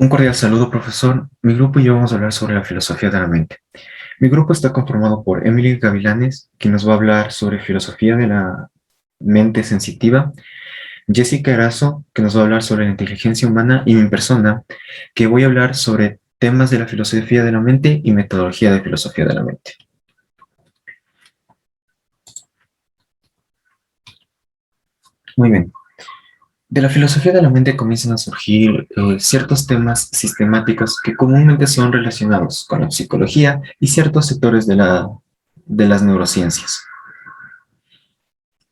Un cordial saludo, profesor. Mi grupo y yo vamos a hablar sobre la filosofía de la mente. Mi grupo está conformado por Emily Gavilanes, quien nos va a hablar sobre filosofía de la mente sensitiva, Jessica Erazo, que nos va a hablar sobre la inteligencia humana, y mi persona, que voy a hablar sobre temas de la filosofía de la mente y metodología de filosofía de la mente. Muy bien. De la filosofía de la mente comienzan a surgir ciertos temas sistemáticos que comúnmente son relacionados con la psicología y ciertos sectores de las neurociencias.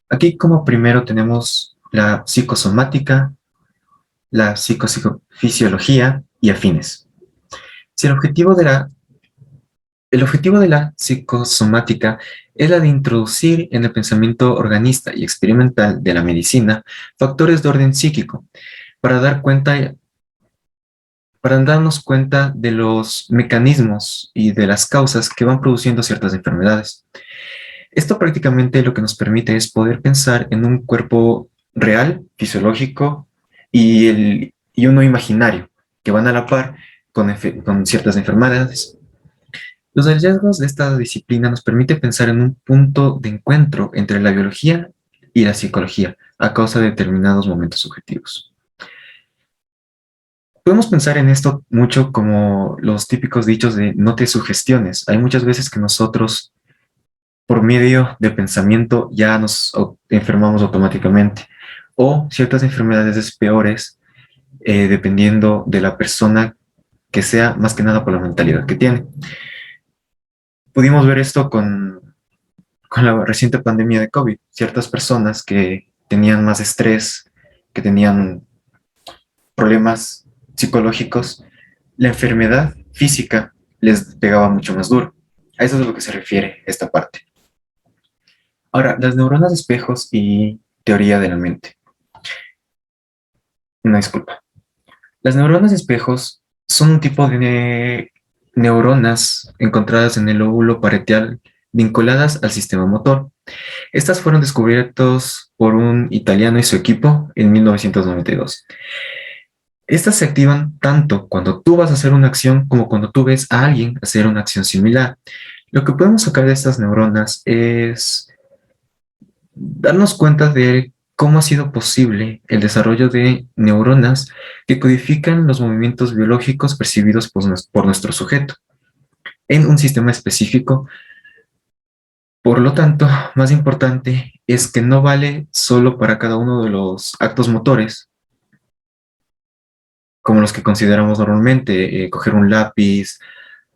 Aquí como primero tenemos la psicosomática, la psicofisiología y afines. Si el objetivo de la psicosomática es la de introducir en el pensamiento organista y experimental de la medicina factores de orden psíquico para para darnos cuenta de los mecanismos y de las causas que van produciendo ciertas enfermedades. Esto prácticamente lo que nos permite es poder pensar en un cuerpo real, fisiológico, y uno imaginario, que van a la par con ciertas enfermedades. Los hallazgos de esta disciplina nos permite pensar en un punto de encuentro entre la biología y la psicología a causa de determinados momentos subjetivos. Podemos pensar en esto mucho como los típicos dichos de no te sugestiones. Hay muchas veces que nosotros, por medio del pensamiento, ya nos enfermamos automáticamente. O ciertas enfermedades peores, dependiendo de la persona que sea, más que nada por la mentalidad que tiene. Pudimos ver esto con la reciente pandemia de COVID. Ciertas personas que tenían más estrés, que tenían problemas psicológicos, la enfermedad física les pegaba mucho más duro. A eso es a lo que se refiere esta parte. Ahora, las neuronas de espejos y teoría de la mente. Una disculpa. Las neuronas de espejos son un tipo de neuronas encontradas en el lóbulo parietal vinculadas al sistema motor. Estas fueron descubiertas por un italiano y su equipo en 1992. Estas se activan tanto cuando tú vas a hacer una acción como cuando tú ves a alguien hacer una acción similar. Lo que podemos sacar de estas neuronas es darnos cuenta de cómo ha sido posible el desarrollo de neuronas que codifican los movimientos biológicos percibidos por nuestro sujeto en un sistema específico. Por lo tanto, más importante es que no vale solo para cada uno de los actos motores, como los que consideramos normalmente, coger un lápiz,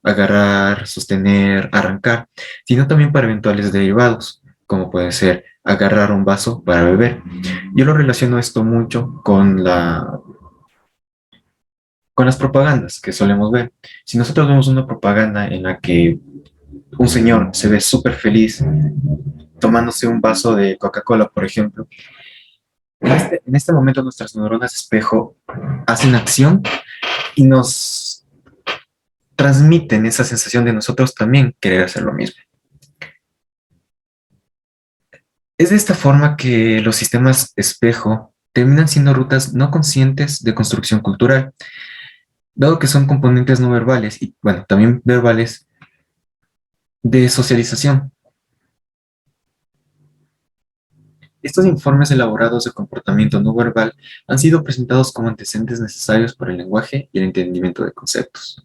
agarrar, sostener, arrancar, sino también para eventuales derivados, como puede ser agarrar un vaso para beber. Yo lo relaciono esto mucho con las propagandas que solemos ver. Si nosotros vemos una propaganda en la que un señor se ve súper feliz tomándose un vaso de Coca-Cola, por ejemplo, en este momento nuestras neuronas espejo hacen acción y nos transmiten esa sensación de nosotros también querer hacer lo mismo. Es de esta forma que los sistemas espejo terminan siendo rutas no conscientes de construcción cultural, dado que son componentes no verbales y, bueno, también verbales de socialización. Estos informes elaborados de comportamiento no verbal han sido presentados como antecedentes necesarios para el lenguaje y el entendimiento de conceptos.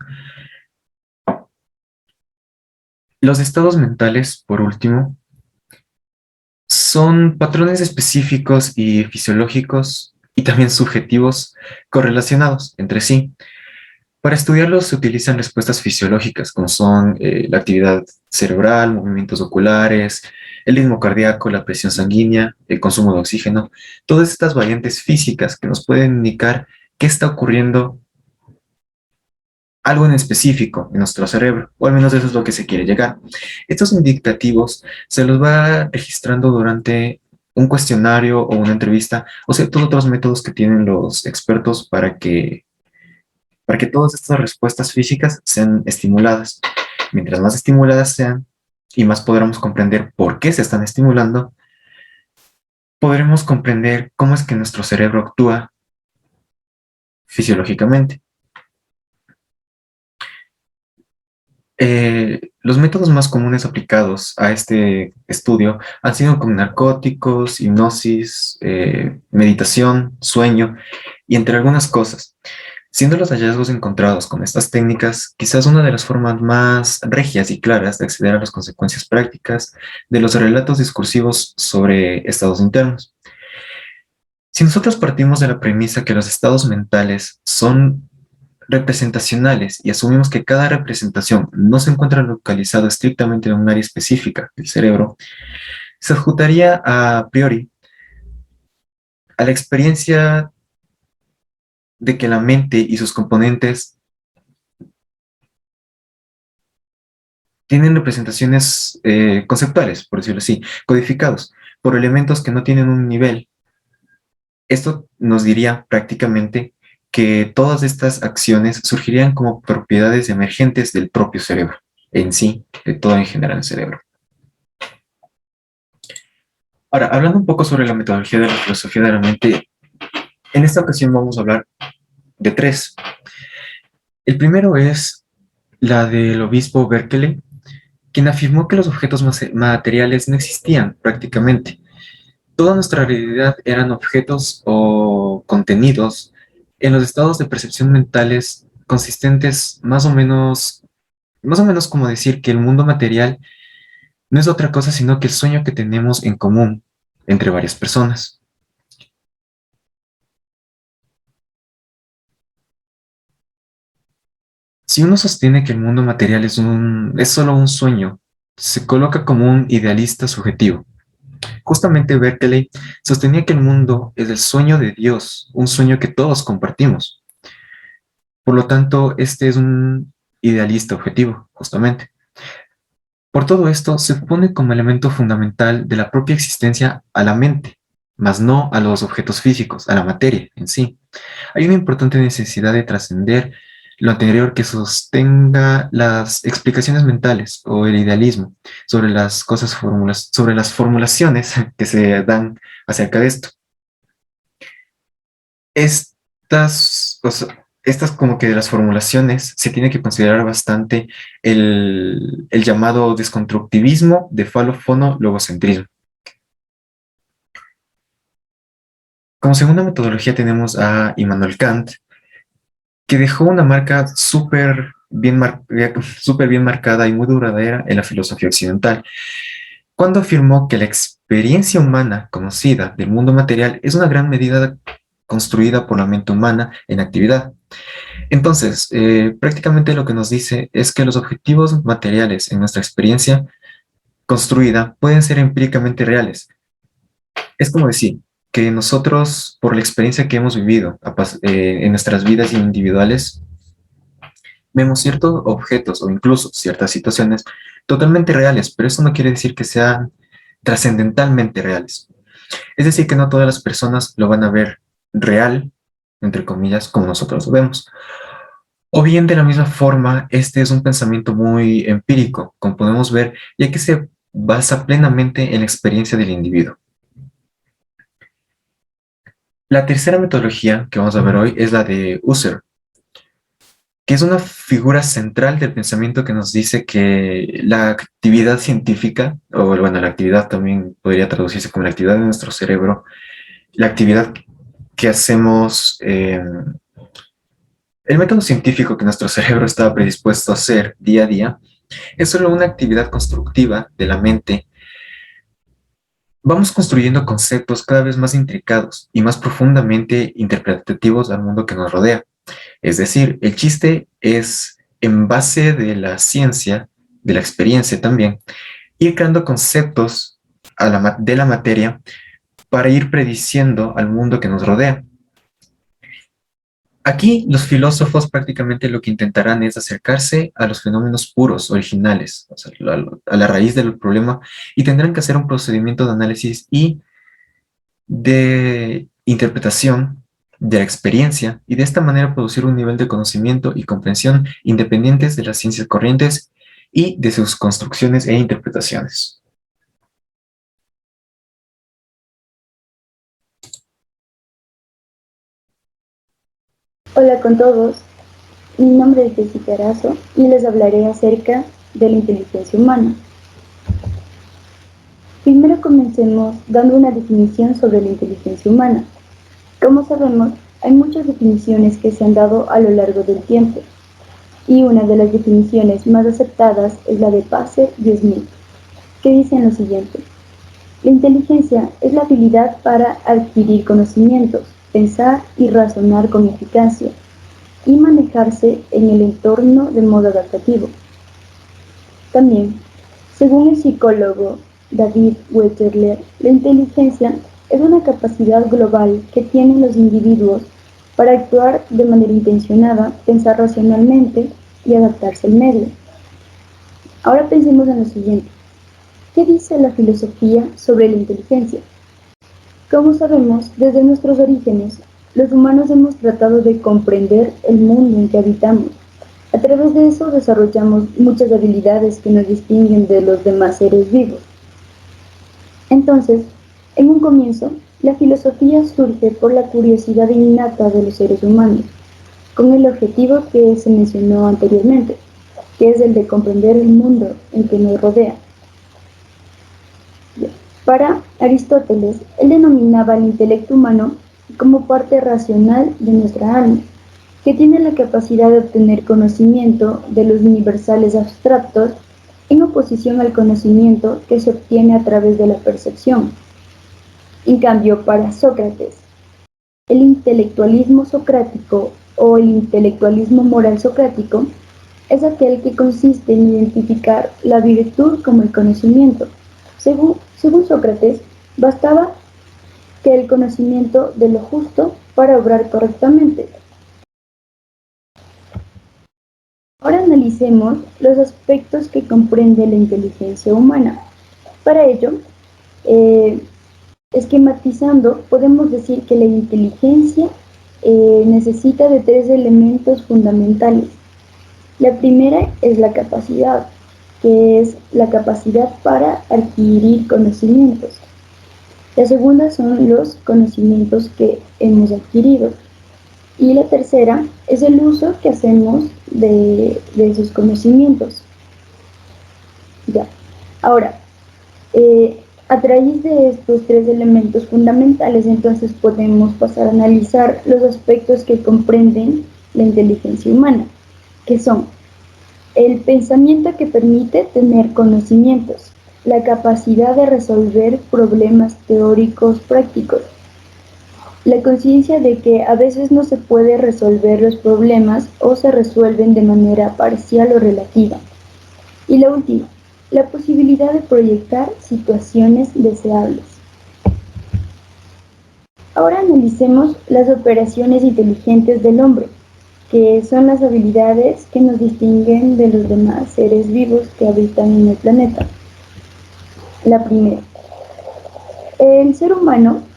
Los estados mentales, por último, son patrones específicos y fisiológicos y también subjetivos correlacionados entre sí. Para estudiarlos se utilizan respuestas fisiológicas, como son la actividad cerebral, movimientos oculares, el ritmo cardíaco, la presión sanguínea, el consumo de oxígeno, todas estas variantes físicas que nos pueden indicar qué está ocurriendo algo en específico en nuestro cerebro, o al menos eso es lo que se quiere llegar. Estos indicativos se los va registrando durante un cuestionario o una entrevista, o sea, todos otros métodos que tienen los expertos para que todas estas respuestas físicas sean estimuladas. Mientras más estimuladas sean y más podremos comprender por qué se están estimulando, podremos comprender cómo es que nuestro cerebro actúa fisiológicamente. Los métodos más comunes aplicados a este estudio han sido con narcóticos, hipnosis, meditación, sueño y entre algunas cosas. Siendo los hallazgos encontrados con estas técnicas quizás una de las formas más regias y claras de acceder a las consecuencias prácticas de los relatos discursivos sobre estados internos. Si nosotros partimos de la premisa que los estados mentales son representacionales y asumimos que cada representación no se encuentra localizada estrictamente en un área específica del cerebro, se adjuntaría a priori a la experiencia de que la mente y sus componentes tienen representaciones conceptuales, por decirlo así, codificados por elementos que no tienen un nivel. Esto nos diría prácticamente que todas estas acciones surgirían como propiedades emergentes del propio cerebro, en sí, de todo en general el cerebro. Ahora, hablando un poco sobre la metodología de la filosofía de la mente, en esta ocasión vamos a hablar de tres. El primero es la del obispo Berkeley, quien afirmó que los objetos materiales no existían prácticamente. Toda nuestra realidad eran objetos o contenidos en los estados de percepción mentales consistentes más o menos como decir que el mundo material no es otra cosa sino que el sueño que tenemos en común entre varias personas. Si uno sostiene que el mundo material es solo un sueño, se coloca como un idealista subjetivo. Justamente Berkeley sostenía que el mundo es el sueño de Dios, un sueño que todos compartimos. Por lo tanto, este es un idealista objetivo, justamente. Por todo esto, se pone como elemento fundamental de la propia existencia a la mente, mas no a los objetos físicos, a la materia en sí. Hay una importante necesidad de trascender lo anterior que sostenga las explicaciones mentales o el idealismo sobre las sobre las formulaciones que se dan acerca de esto. Estas como que de las formulaciones se tiene que considerar bastante el llamado desconstructivismo de falo-fono-logocentrismo. Como segunda metodología tenemos a Immanuel Kant, que dejó una marca súper bien marcada y muy duradera en la filosofía occidental, cuando afirmó que la experiencia humana conocida del mundo material es una gran medida construida por la mente humana en actividad. Entonces, prácticamente lo que nos dice es que los objetivos materiales en nuestra experiencia construida pueden ser empíricamente reales. Es como decir que nosotros, por la experiencia que hemos vivido en nuestras vidas individuales, vemos ciertos objetos o incluso ciertas situaciones totalmente reales, pero eso no quiere decir que sean trascendentalmente reales. Es decir, que no todas las personas lo van a ver real, entre comillas, como nosotros lo vemos. O bien de la misma forma, este es un pensamiento muy empírico, como podemos ver, ya que se basa plenamente en la experiencia del individuo. La tercera metodología que vamos a ver hoy es la de Husserl, que es una figura central del pensamiento que nos dice que la actividad científica, o bueno, la actividad también podría traducirse como la actividad de nuestro cerebro, la actividad que hacemos, el método científico que nuestro cerebro está predispuesto a hacer día a día, es solo una actividad constructiva de la mente. Vamos construyendo conceptos cada vez más intricados y más profundamente interpretativos al mundo que nos rodea. Es decir, el chiste es, en base de la ciencia, de la experiencia también, ir creando conceptos de la materia para ir prediciendo al mundo que nos rodea. Aquí los filósofos prácticamente lo que intentarán es acercarse a los fenómenos puros, originales, o sea, a la raíz del problema, y tendrán que hacer un procedimiento de análisis y de interpretación de la experiencia, y de esta manera producir un nivel de conocimiento y comprensión independientes de las ciencias corrientes y de sus construcciones e interpretaciones. Hola con todos. Mi nombre es Jessica Arazo y les hablaré acerca de la inteligencia humana. Primero comencemos dando una definición sobre la inteligencia humana. Como sabemos, hay muchas definiciones que se han dado a lo largo del tiempo, y una de las definiciones más aceptadas es la de Passer y Smith, que dicen lo siguiente: la inteligencia es la habilidad para adquirir conocimientos, pensar y razonar con eficacia, y manejarse en el entorno de modo adaptativo. También, según el psicólogo David Wetterler, la inteligencia es una capacidad global que tienen los individuos para actuar de manera intencionada, pensar racionalmente y adaptarse al medio. Ahora pensemos en lo siguiente: ¿qué dice la filosofía sobre la inteligencia? Como sabemos, desde nuestros orígenes, los humanos hemos tratado de comprender el mundo en que habitamos. A través de eso desarrollamos muchas habilidades que nos distinguen de los demás seres vivos. Entonces, en un comienzo, la filosofía surge por la curiosidad innata de los seres humanos, con el objetivo que se mencionó anteriormente, que es el de comprender el mundo en que nos rodea. Para Aristóteles, él denominaba al intelecto humano como parte racional de nuestra alma, que tiene la capacidad de obtener conocimiento de los universales abstractos en oposición al conocimiento que se obtiene a través de la percepción. En cambio, para Sócrates, el intelectualismo socrático o el intelectualismo moral socrático es aquel que consiste en identificar la virtud como el conocimiento. Según Sócrates, bastaba que el conocimiento de lo justo para obrar correctamente. Ahora analicemos los aspectos que comprende la inteligencia humana. Para ello, esquematizando, podemos decir que la inteligencia necesita de tres elementos fundamentales. La primera es la capacidad, que es la capacidad para adquirir conocimientos. La segunda son los conocimientos que hemos adquirido. Y la tercera es el uso que hacemos de esos conocimientos. Ya. Ahora, a través de estos tres elementos fundamentales, entonces podemos pasar a analizar los aspectos que comprenden la inteligencia humana, que son el pensamiento que permite tener conocimientos, la capacidad de resolver problemas teóricos prácticos, la conciencia de que a veces no se puede resolver los problemas o se resuelven de manera parcial o relativa. Y la última, la posibilidad de proyectar situaciones deseables. Ahora analicemos las operaciones inteligentes del hombre, que son las habilidades que nos distinguen de los demás seres vivos que habitan en el planeta. La primera,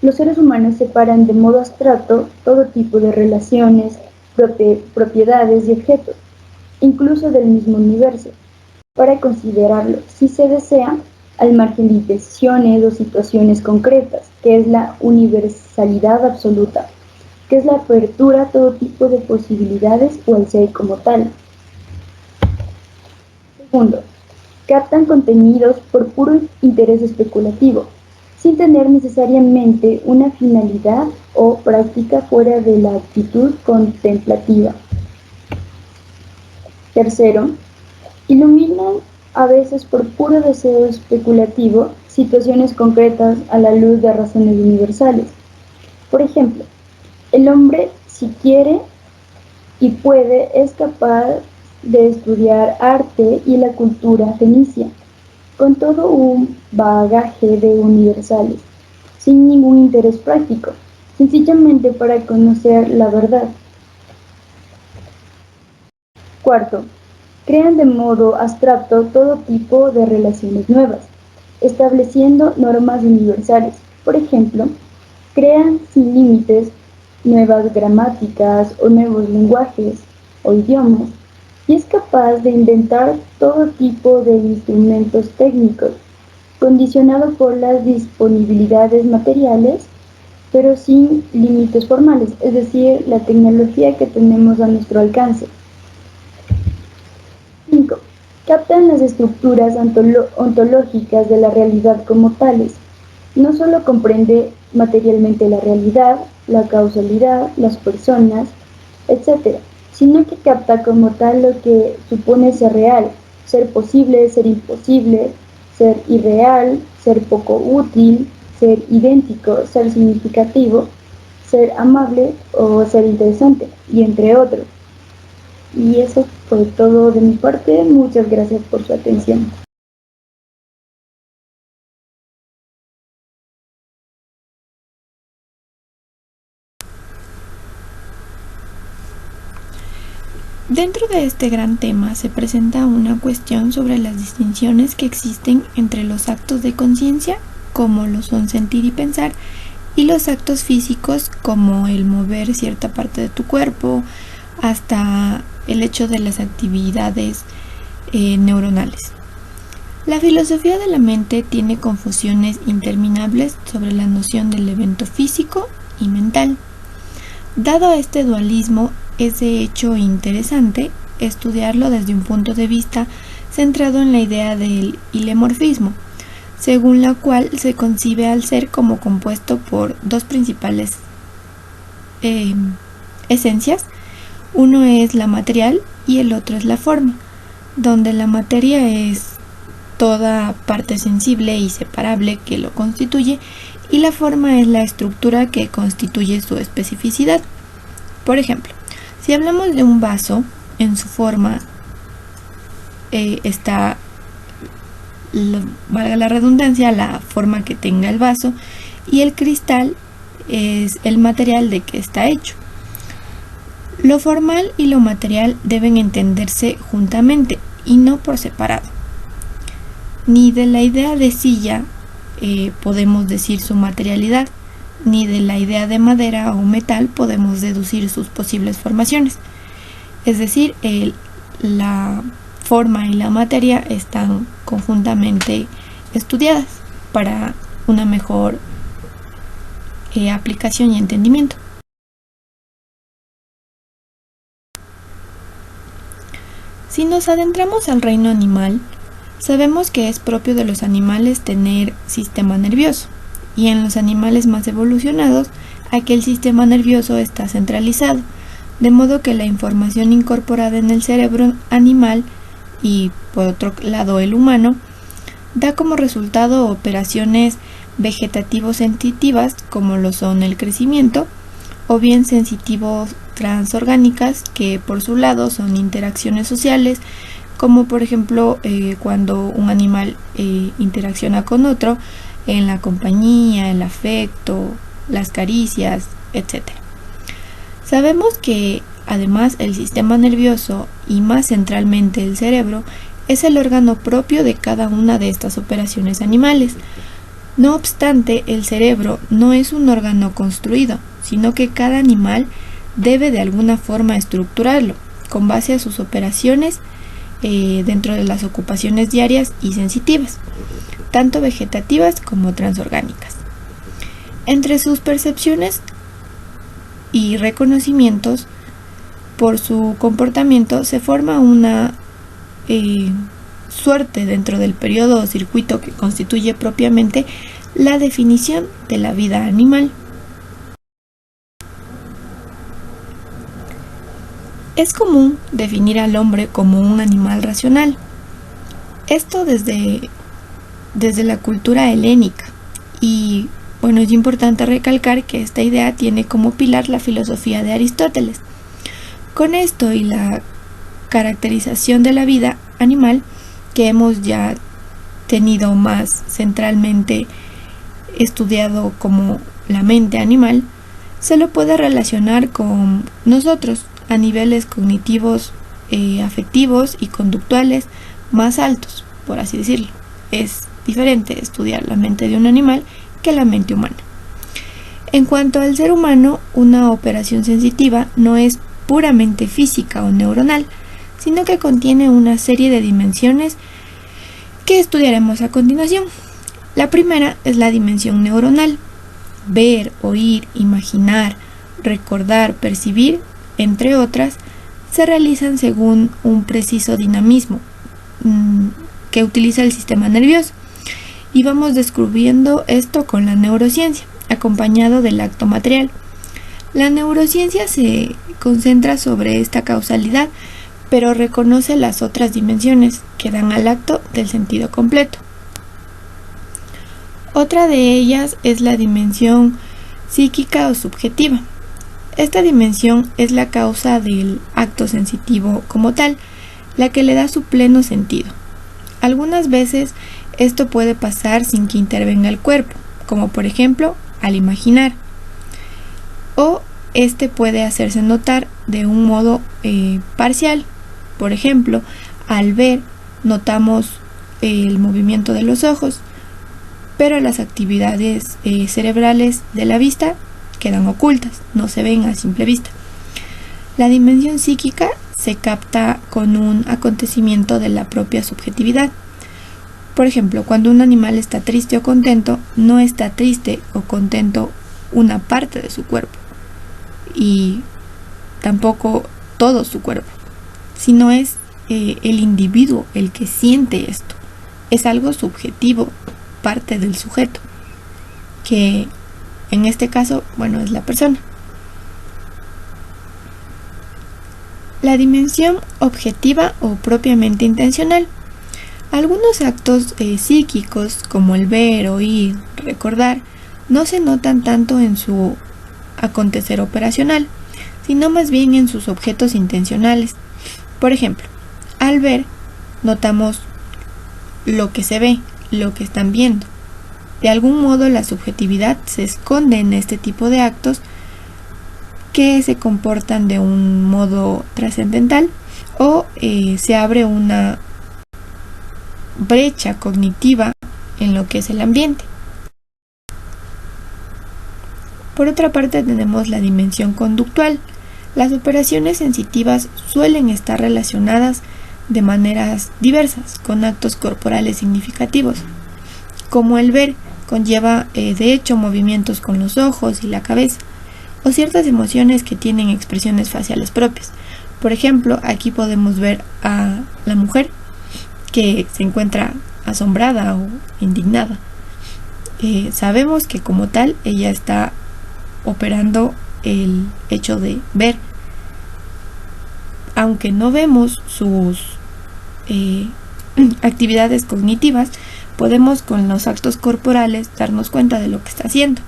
los seres humanos separan de modo abstracto todo tipo de relaciones, propiedades y objetos, incluso del mismo universo, para considerarlo, si se desea, al margen de intenciones o situaciones concretas, que es la universalidad absoluta, que es la apertura a todo tipo de posibilidades o al ser como tal. Segundo, captan contenidos por puro interés especulativo, sin tener necesariamente una finalidad o práctica fuera de la actitud contemplativa. Tercero, iluminan a veces por puro deseo especulativo situaciones concretas a la luz de razones universales. Por ejemplo, el hombre, si quiere y puede, es capaz de estudiar arte y la cultura fenicia, con todo un bagaje de universales, sin ningún interés práctico, sencillamente para conocer la verdad. Cuarto, crean de modo abstracto todo tipo de relaciones nuevas, estableciendo normas universales. Por ejemplo, crean sin límites nuevas gramáticas o nuevos lenguajes o idiomas, y es capaz de inventar todo tipo de instrumentos técnicos, condicionado por las disponibilidades materiales, pero sin límites formales, es decir, la tecnología que tenemos a nuestro alcance. captan las estructuras ontológicas de la realidad como tales. No solo comprende materialmente la realidad, la causalidad, las personas, etc., sino que capta como tal lo que supone ser real, ser posible, ser imposible, ser irreal, ser poco útil, ser idéntico, ser significativo, ser amable o ser interesante, y entre otros. Y eso fue todo de mi parte. Muchas gracias por su atención. Dentro de este gran tema se presenta una cuestión sobre las distinciones que existen entre los actos de conciencia, como lo son sentir y pensar, y los actos físicos, como el mover cierta parte de tu cuerpo, hasta el hecho de las actividades neuronales. La filosofía de la mente tiene confusiones interminables sobre la noción del evento físico y mental. Dado este dualismo, es de hecho interesante estudiarlo desde un punto de vista centrado en la idea del hilemorfismo, según la cual se concibe al ser como compuesto por dos principales esencias. Uno es la material y el otro es la forma, donde la materia es toda parte sensible y separable que lo constituye, y la forma es la estructura que constituye su especificidad. Por ejemplo, si hablamos de un vaso, en su forma está, valga la redundancia, la forma que tenga el vaso, y el cristal es el material de que está hecho. Lo formal y lo material deben entenderse juntamente y no por separado. Ni de la idea de silla podemos decir su materialidad, ni de la idea de madera o metal podemos deducir sus posibles formaciones. Es decir, la forma y la materia están conjuntamente estudiadas para una mejor aplicación y entendimiento. Si nos adentramos al reino animal, sabemos que es propio de los animales tener sistema nervioso, y en los animales más evolucionados, aquel sistema nervioso está centralizado, de modo que la información incorporada en el cerebro animal y por otro lado el humano, da como resultado operaciones vegetativo-sensitivas como lo son el crecimiento, o bien sensitivos transorgánicas que por su lado son interacciones sociales, como por ejemplo cuando un animal interacciona con otro, en la compañía, el afecto, las caricias, etc. Sabemos que además el sistema nervioso y más centralmente el cerebro es el órgano propio de cada una de estas operaciones animales. No obstante, el cerebro no es un órgano construido, sino que cada animal debe de alguna forma estructurarlo con base a sus operaciones dentro de las ocupaciones diarias y sensitivas, tanto vegetativas como transorgánicas. Entre sus percepciones y reconocimientos por su comportamiento se forma una suerte dentro del periodo o circuito que constituye propiamente la definición de la vida animal. Es común definir al hombre como un animal racional. Esto desde la cultura helénica, y bueno, es importante recalcar que esta idea tiene como pilar la filosofía de Aristóteles. Con esto y la caracterización de la vida animal que hemos ya tenido más centralmente estudiado como la mente animal, se lo puede relacionar con nosotros a niveles cognitivos, afectivos y conductuales más altos, por así decirlo. Es diferente estudiar la mente de un animal que la mente humana. En cuanto al ser humano, una operación sensitiva no es puramente física o neuronal, sino que contiene una serie de dimensiones que estudiaremos a continuación. La primera es la dimensión neuronal. Ver, oír, imaginar, recordar, percibir, entre otras, se realizan según un preciso dinamismo, que utiliza el sistema nervioso. Y vamos descubriendo esto con la neurociencia, acompañado del acto material. La neurociencia se concentra sobre esta causalidad, pero reconoce las otras dimensiones que dan al acto del sentido completo. Otra de ellas es la dimensión psíquica o subjetiva. Esta dimensión es la causa del acto sensitivo como tal, la que le da su pleno sentido. Algunas veces esto puede pasar sin que intervenga el cuerpo, como por ejemplo al imaginar, o este puede hacerse notar de un modo parcial. Por ejemplo, al ver notamos el movimiento de los ojos, pero las actividades cerebrales de la vista quedan ocultas, no se ven a simple vista. La dimensión psíquica se capta con un acontecimiento de la propia subjetividad. Por ejemplo, cuando un animal está triste o contento, no está triste o contento una parte de su cuerpo y tampoco todo su cuerpo, sino es el individuo el que siente esto. Es algo subjetivo, parte del sujeto, que en este caso, es la persona. La dimensión objetiva o propiamente intencional. Algunos actos psíquicos, como el ver, oír, recordar, no se notan tanto en su acontecer operacional, sino más bien en sus objetos intencionales. Por ejemplo, al ver, notamos lo que se ve, lo que están viendo. De algún modo la subjetividad se esconde en este tipo de actos que se comportan de un modo trascendental o se abre una brecha cognitiva en lo que es el ambiente. Por otra parte tenemos la dimensión conductual. Las operaciones sensitivas suelen estar relacionadas de maneras diversas con actos corporales significativos, como el ver conlleva de hecho movimientos con los ojos y la cabeza, o ciertas emociones que tienen expresiones faciales propias. Por ejemplo, aquí podemos ver a la mujer que se encuentra asombrada o indignada. Sabemos que como tal ella está operando el hecho de ver. Aunque no vemos sus actividades cognitivas, podemos con los actos corporales darnos cuenta de lo que está haciendo.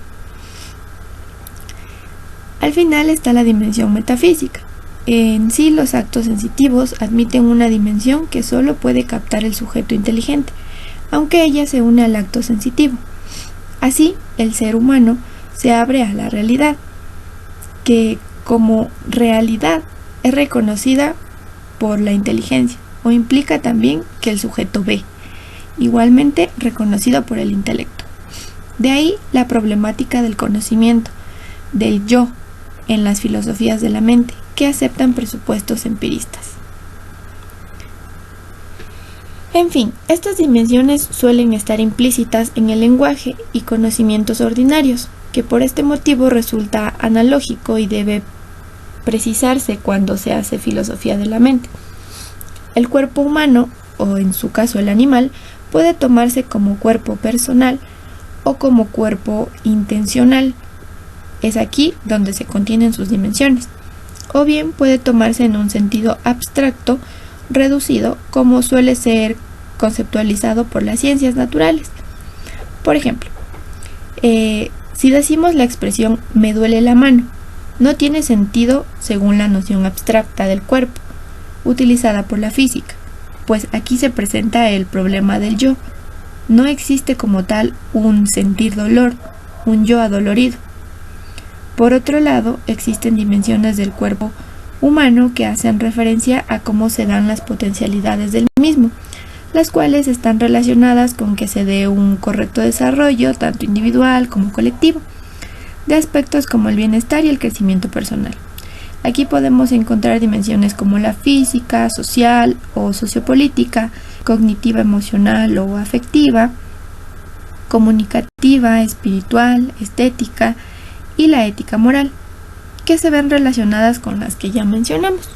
Al final está la dimensión metafísica. En sí, los actos sensitivos admiten una dimensión que solo puede captar el sujeto inteligente, aunque ella se une al acto sensitivo. Así, el ser humano se abre a la realidad, que como realidad es reconocida por la inteligencia, o implica también que el sujeto ve, igualmente reconocido por el intelecto. De ahí la problemática del conocimiento, del yo, en las filosofías de la mente, que aceptan presupuestos empiristas. En fin, estas dimensiones suelen estar implícitas en el lenguaje y conocimientos ordinarios, que por este motivo resulta analógico y debe precisarse cuando se hace filosofía de la mente. El cuerpo humano, o en su caso el animal, puede tomarse como cuerpo personal o como cuerpo intencional. Es aquí donde se contienen sus dimensiones. O bien puede tomarse en un sentido abstracto, reducido, como suele ser conceptualizado por las ciencias naturales. Por ejemplo, si decimos la expresión "me duele la mano", no tiene sentido según la noción abstracta del cuerpo, utilizada por la física, pues aquí se presenta el problema del yo. No existe como tal un sentir dolor, un yo adolorido. Por otro lado, existen dimensiones del cuerpo humano que hacen referencia a cómo se dan las potencialidades del mismo, las cuales están relacionadas con que se dé un correcto desarrollo, tanto individual como colectivo, de aspectos como el bienestar y el crecimiento personal. Aquí podemos encontrar dimensiones como la física, social o sociopolítica, cognitiva, emocional o afectiva, comunicativa, espiritual, estética y la ética moral, que se ven relacionadas con las que ya mencionamos.